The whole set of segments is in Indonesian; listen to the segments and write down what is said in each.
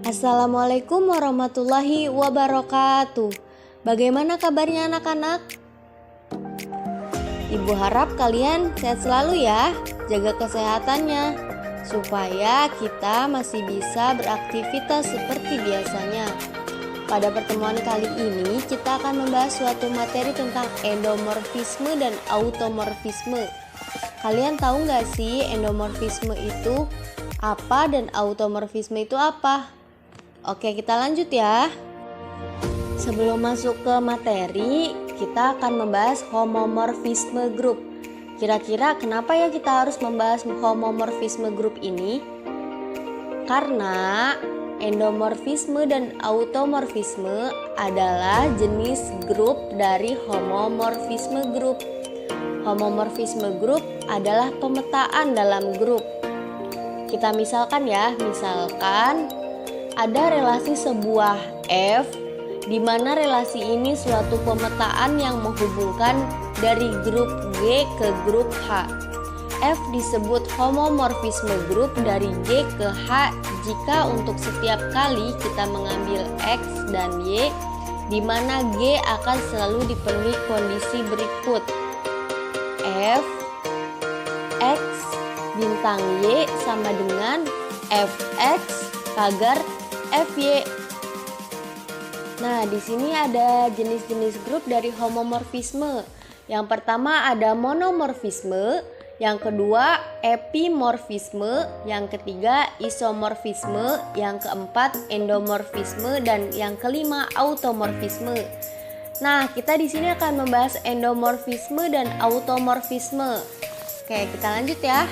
Assalamualaikum warahmatullahi wabarakatuh. Bagaimana kabarnya anak-anak? Ibu harap kalian sehat selalu ya. Jaga kesehatannya supaya kita masih bisa beraktivitas seperti biasanya. Pada pertemuan kali ini kita akan membahas suatu materi tentang endomorfisme dan automorfisme. Kalian tahu nggak sih endomorfisme itu apa dan automorfisme itu apa? Oke, kita lanjut ya. Sebelum masuk ke materi, kita akan membahas homomorfisme grup. Kira-kira kenapa ya kita harus membahas homomorfisme grup ini? Karena endomorfisme dan automorfisme adalah jenis grup dari homomorfisme grup. Homomorfisme grup adalah pemetaan dalam grup. Kita misalkan ya, ada relasi sebuah F di mana relasi ini suatu pemetaan yang menghubungkan dari grup G ke grup H. F disebut homomorfisme grup dari G ke H jika untuk setiap kali kita mengambil X dan Y di mana G akan selalu dipenuhi kondisi berikut. F X bintang Y sama dengan Fx pagar Fy. Nah, di sini ada jenis-jenis grup dari homomorfisme. Yang pertama ada monomorfisme, yang kedua epimorfisme, yang ketiga isomorfisme, yang keempat endomorfisme, dan yang kelima automorfisme. Nah, kita di sini akan membahas endomorfisme dan automorfisme. Oke, kita lanjut ya.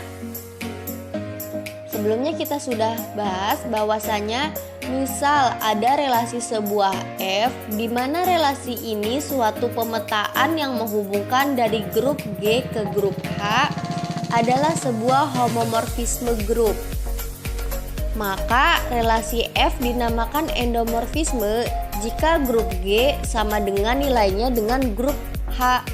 Sebelumnya kita sudah bahas bahwasanya misal ada relasi sebuah F di mana relasi ini suatu pemetaan yang menghubungkan dari grup G ke grup H adalah sebuah homomorfisme grup. Maka relasi F dinamakan endomorfisme jika grup G sama dengan nilainya dengan grup H.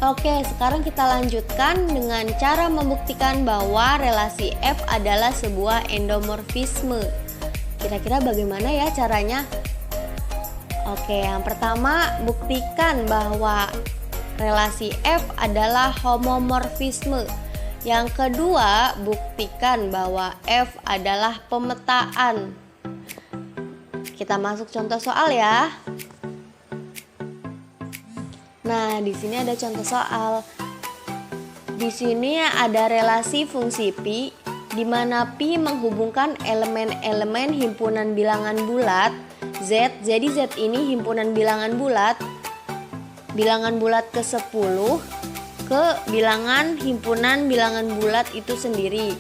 Oke, sekarang kita lanjutkan dengan cara membuktikan bahwa relasi F adalah sebuah endomorfisme. Kira-kira bagaimana ya caranya? Oke, yang pertama buktikan bahwa relasi F adalah homomorfisme. Yang kedua, buktikan bahwa F adalah pemetaan. Kita masuk contoh soal ya. Nah, di sini ada contoh soal. Di sini ada relasi fungsi pi di mana pi menghubungkan elemen-elemen himpunan bilangan bulat Z. Jadi Z ini himpunan bilangan bulat ke-10 ke bilangan himpunan bilangan bulat itu sendiri.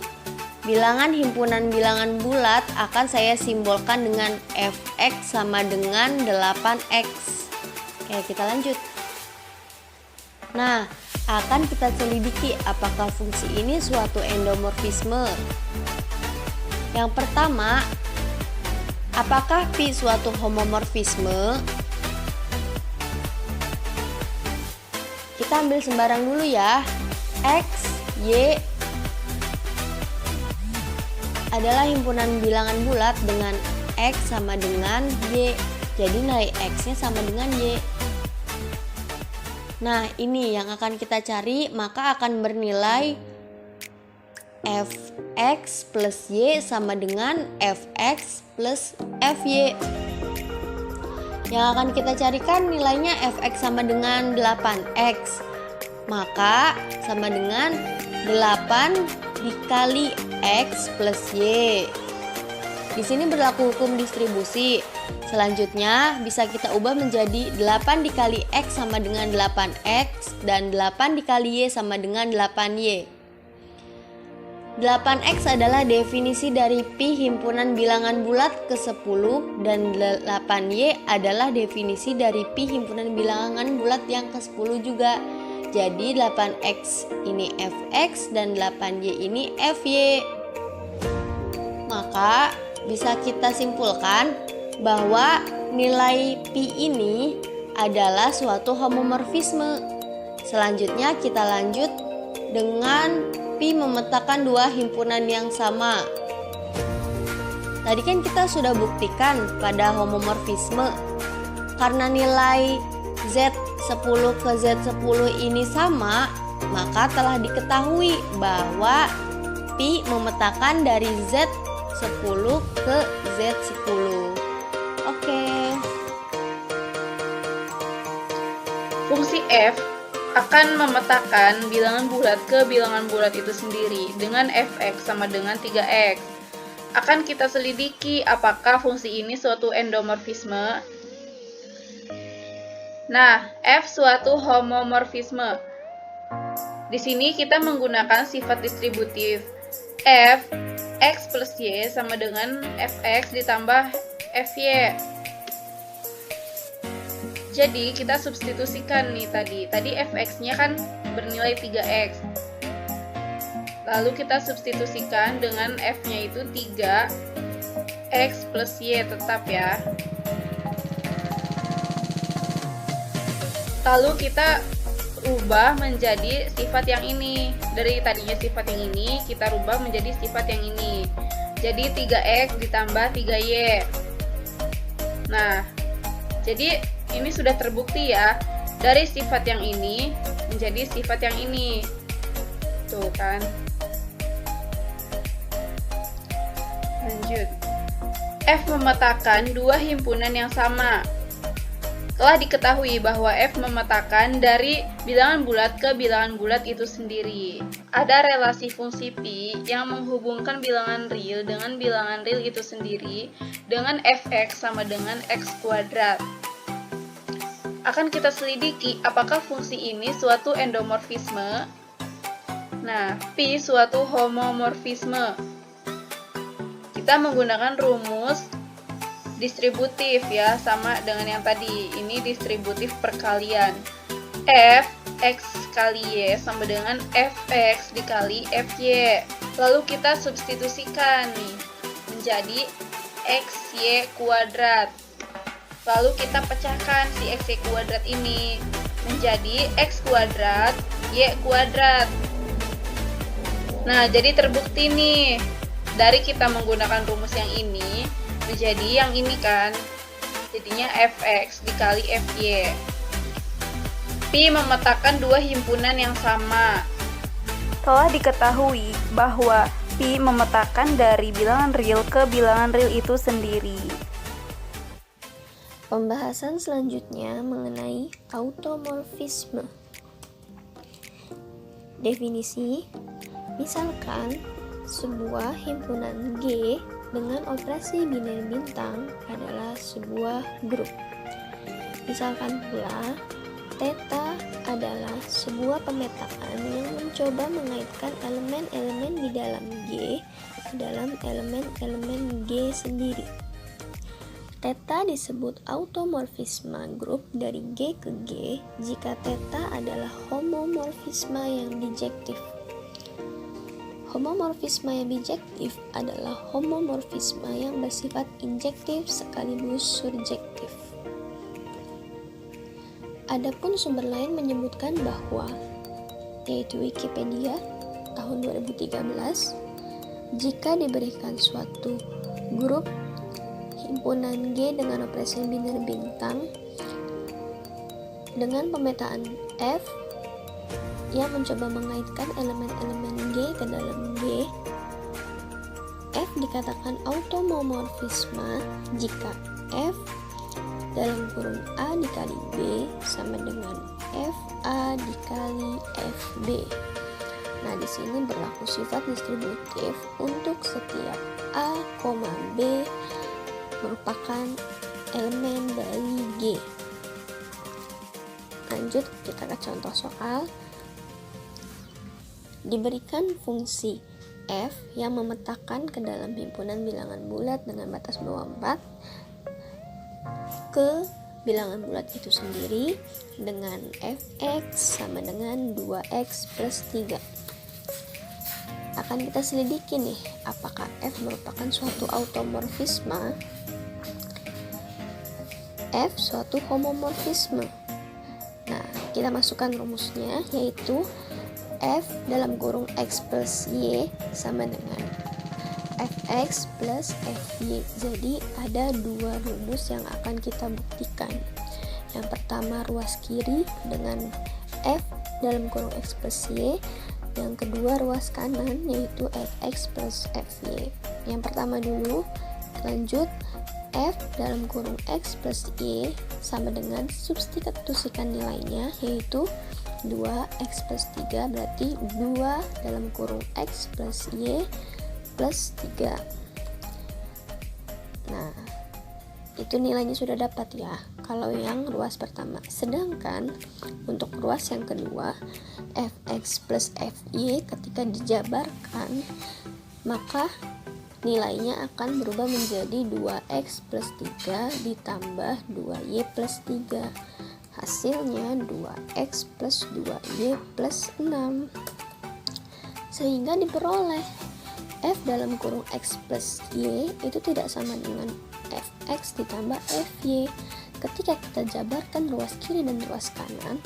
Bilangan himpunan bilangan bulat akan saya simbolkan dengan Fx sama dengan 8x. Oke, kita lanjut. Nah, akan kita selidiki apakah fungsi ini suatu endomorfisme. Yang pertama, apakah pi suatu homomorfisme? Kita ambil sembarang dulu ya. X, Y adalah himpunan bilangan bulat dengan X sama dengan Y. Jadi nilai X-nya sama dengan Y. Nah, ini yang akan kita cari, maka akan bernilai Fx plus Y sama dengan Fx plus Fy. Yang akan kita carikan nilainya Fx sama dengan 8x, maka sama dengan 8 dikali X plus Y. Di sini berlaku hukum distribusi. Selanjutnya bisa kita ubah menjadi 8 dikali X sama dengan 8X dan 8 dikali Y sama dengan 8Y. 8X adalah definisi dari pi himpunan bilangan bulat ke-10 dan 8Y adalah definisi dari pi himpunan bilangan bulat yang ke-10 juga. Jadi 8X ini Fx dan 8Y ini Fy. Maka bisa kita simpulkan bahwa nilai pi ini adalah suatu homomorfisme. Selanjutnya kita lanjut dengan pi memetakan dua himpunan yang sama. Tadi kan kita sudah buktikan pada homomorfisme. Karena nilai Z10 ke Z10 ini sama, maka telah diketahui bahwa pi memetakan dari Z10 ke Z10. Oke. Fungsi f akan memetakan bilangan bulat ke bilangan bulat itu sendiri dengan fx sama dengan 3x. Akan kita selidiki apakah fungsi ini suatu endomorfisme. Nah, f suatu homomorfisme. Di sini kita menggunakan sifat distributif. F x plus y sama dengan fx ditambah fy. Jadi kita substitusikan nih tadi fx-nya kan bernilai 3x. Lalu kita substitusikan dengan f-nya itu 3x plus y tetap ya. Lalu kita rubah menjadi sifat yang ini. Dari tadinya sifat yang ini, kita rubah menjadi sifat yang ini. Jadi 3x ditambah 3y. Nah, jadi ini sudah terbukti ya. Dari sifat yang ini menjadi sifat yang ini. Tuh kan. Lanjut. F memetakan dua himpunan yang sama. Telah diketahui bahwa F memetakan dari bilangan bulat ke bilangan bulat itu sendiri. Ada relasi fungsi pi yang menghubungkan bilangan real dengan bilangan real itu sendiri dengan fx sama dengan x kuadrat. Akan kita selidiki apakah fungsi ini suatu endomorfisme. Nah, pi suatu homomorfisme. Kita menggunakan rumus distributif ya, sama dengan yang tadi. Ini distributif perkalian. F x kali y sama dengan fx dikali fy. Lalu kita substitusikan nih menjadi xy kuadrat. Lalu kita pecahkan si xy kuadrat ini menjadi x kuadrat y kuadrat. Nah, jadi terbukti nih dari kita menggunakan rumus yang ini menjadi yang ini kan, jadinya fx dikali fy. Pi memetakan dua himpunan yang sama. Telah diketahui bahwa pi memetakan dari bilangan real ke bilangan real itu sendiri. Pembahasan selanjutnya mengenai automorfisme. Definisi, misalkan sebuah himpunan G dengan operasi biner bintang adalah sebuah grup. Misalkan pula, theta adalah sebuah pemetaan yang mencoba mengaitkan elemen-elemen di dalam G ke dalam elemen-elemen G sendiri. Theta disebut automorfisme grup dari G ke G jika theta adalah homomorfisme yang bijektif. Homomorfisme yang bijektif adalah homomorfisme yang bersifat injektif sekaligus surjektif. Adapun sumber lain menyebutkan bahwa, yaitu Wikipedia tahun 2013, jika diberikan suatu grup himpunan G dengan operasi biner bintang dengan pemetaan F yang mencoba mengaitkan elemen-elemen G ke dalam G, F dikatakan automorfisme jika F dalam kurung A dikali B sama dengan FA dikali FB. Nah, di sini berlaku sifat distributif untuk setiap A, B merupakan elemen dari G. Lanjut kita ke contoh soal. Diberikan fungsi f yang memetakan ke dalam himpunan bilangan bulat dengan batas bawah 4 ke bilangan bulat itu sendiri dengan fx sama dengan 2x plus 3. Akan kita selidiki nih apakah f merupakan suatu automorfisme, f suatu homomorfisme. Nah, kita masukkan rumusnya yaitu f dalam kurung x plus y sama dengan fx plus fy. Jadi ada dua rumus yang akan kita buktikan. Yang pertama ruas kiri dengan f dalam kurung x plus y. Yang kedua ruas kanan yaitu fx plus fy. Yang pertama dulu, lanjut f dalam kurung x plus y sama dengan substitusikan nilainya yaitu 2x plus 3, berarti 2 dalam kurung x plus y plus 3. Nah, itu nilainya sudah dapat ya kalau yang ruas pertama. Sedangkan untuk ruas yang kedua, fx plus fy ketika dijabarkan maka nilainya akan berubah menjadi 2x plus 3 ditambah 2y plus 3. Hasilnya 2x plus 2y plus 6. Sehingga diperoleh f dalam kurung x plus y itu tidak sama dengan fx ditambah fy. Ketika kita jabarkan ruas kiri dan ruas kanan,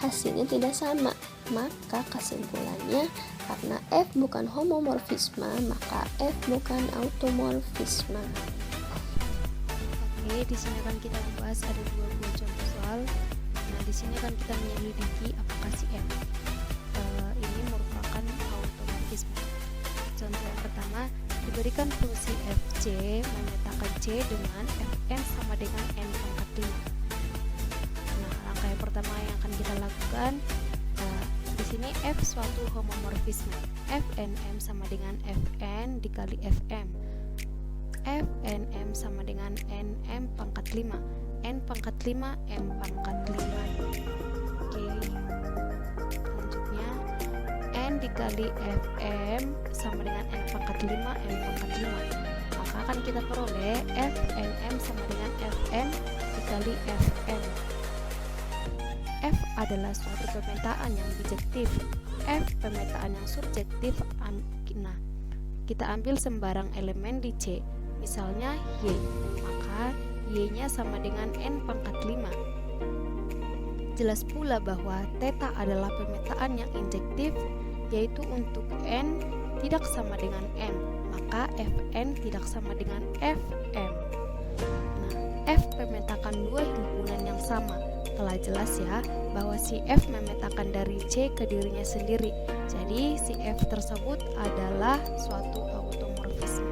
hasilnya tidak sama. Maka kesimpulannya, karena f bukan homomorfisme, maka f bukan automorfisme. Oke, di sini akan kita membahas ada dua buah contoh soal. Nah, di sini akan kita menyelidiki apakah si f ini merupakan automorfisme. Contoh yang pertama, diberikan fungsi fc memetakan c dengan fn sama dengan n pangkat 5. Nah, langkah yang pertama yang akan kita lakukan, di sini f suatu homomorfisme. Fnm sama dengan fn dikali fm. Fnm sama dengan nm pangkat 5. N pangkat 5 m pangkat 5. Oke. Selanjutnya n dikali fm sama dengan n pangkat 5 m pangkat 5. Maka akan kita peroleh fnm sama dengan fn dikali fm. F adalah suatu pemetaan yang bijektif. F pemetaan yang subjektif. Nah, kita ambil sembarang elemen di C, misalnya y, maka y-nya sama dengan n pangkat 5. Jelas pula bahwa θ adalah pemetaan yang injektif, yaitu untuk n tidak sama dengan m, maka fn tidak sama dengan fm. Nah, f memetakan dua himpunan yang sama. Telah jelas ya bahwa si f memetakan dari C ke dirinya sendiri. Jadi si f tersebut adalah suatu automorfisme.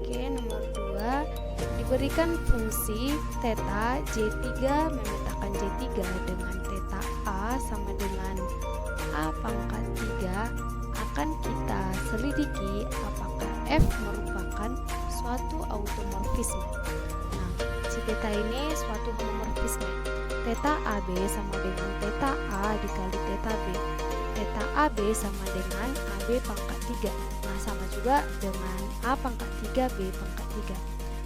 Oke, nomor 2, diberikan fungsi θ J3 memetakan J3 dengan θ A sama dengan A pangkat 3. Akan kita selidiki apakah f merupakan suatu automorfisme. Theta ini suatu homomorfisme. Theta AB sama dengan theta A dikali theta B. Theta AB sama dengan AB pangkat 3. Nah, sama juga dengan A pangkat 3 B pangkat 3.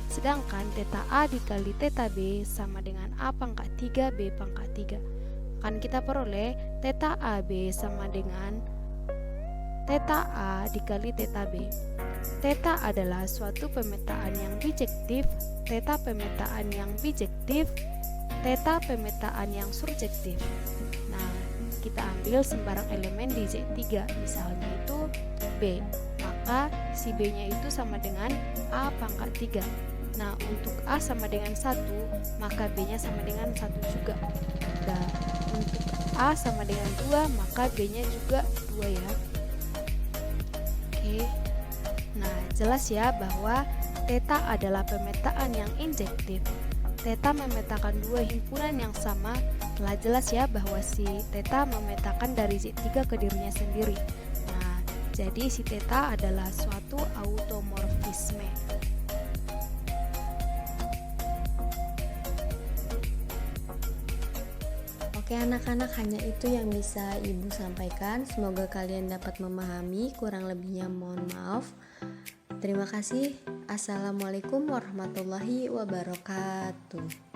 Sedangkan theta A dikali theta B sama dengan A pangkat 3 B pangkat 3. Akan kita peroleh theta AB sama dengan theta A dikali theta B. Theta adalah suatu pemetaan yang bijektif, theta pemetaan yang bijektif, theta pemetaan yang subjektif. Nah, kita ambil sembarang elemen di Z3, misalnya itu B, maka si B-nya itu sama dengan A pangkat 3. Nah, untuk A sama dengan 1, maka B-nya sama dengan 1 juga. Dan untuk A sama dengan 2, maka B-nya juga 2 ya. Oke. Nah, jelas ya bahwa θ adalah pemetaan yang injektif. Θ memetakan dua himpunan yang sama. Telah jelas ya bahwa si θ memetakan dari Z3 ke dirinya sendiri. Nah, jadi si θ adalah suatu automorfisme. Oke anak-anak, hanya itu yang bisa ibu sampaikan. Semoga kalian dapat memahami, kurang lebihnya mohon maaf. Terima kasih. Assalamualaikum warahmatullahi wabarakatuh.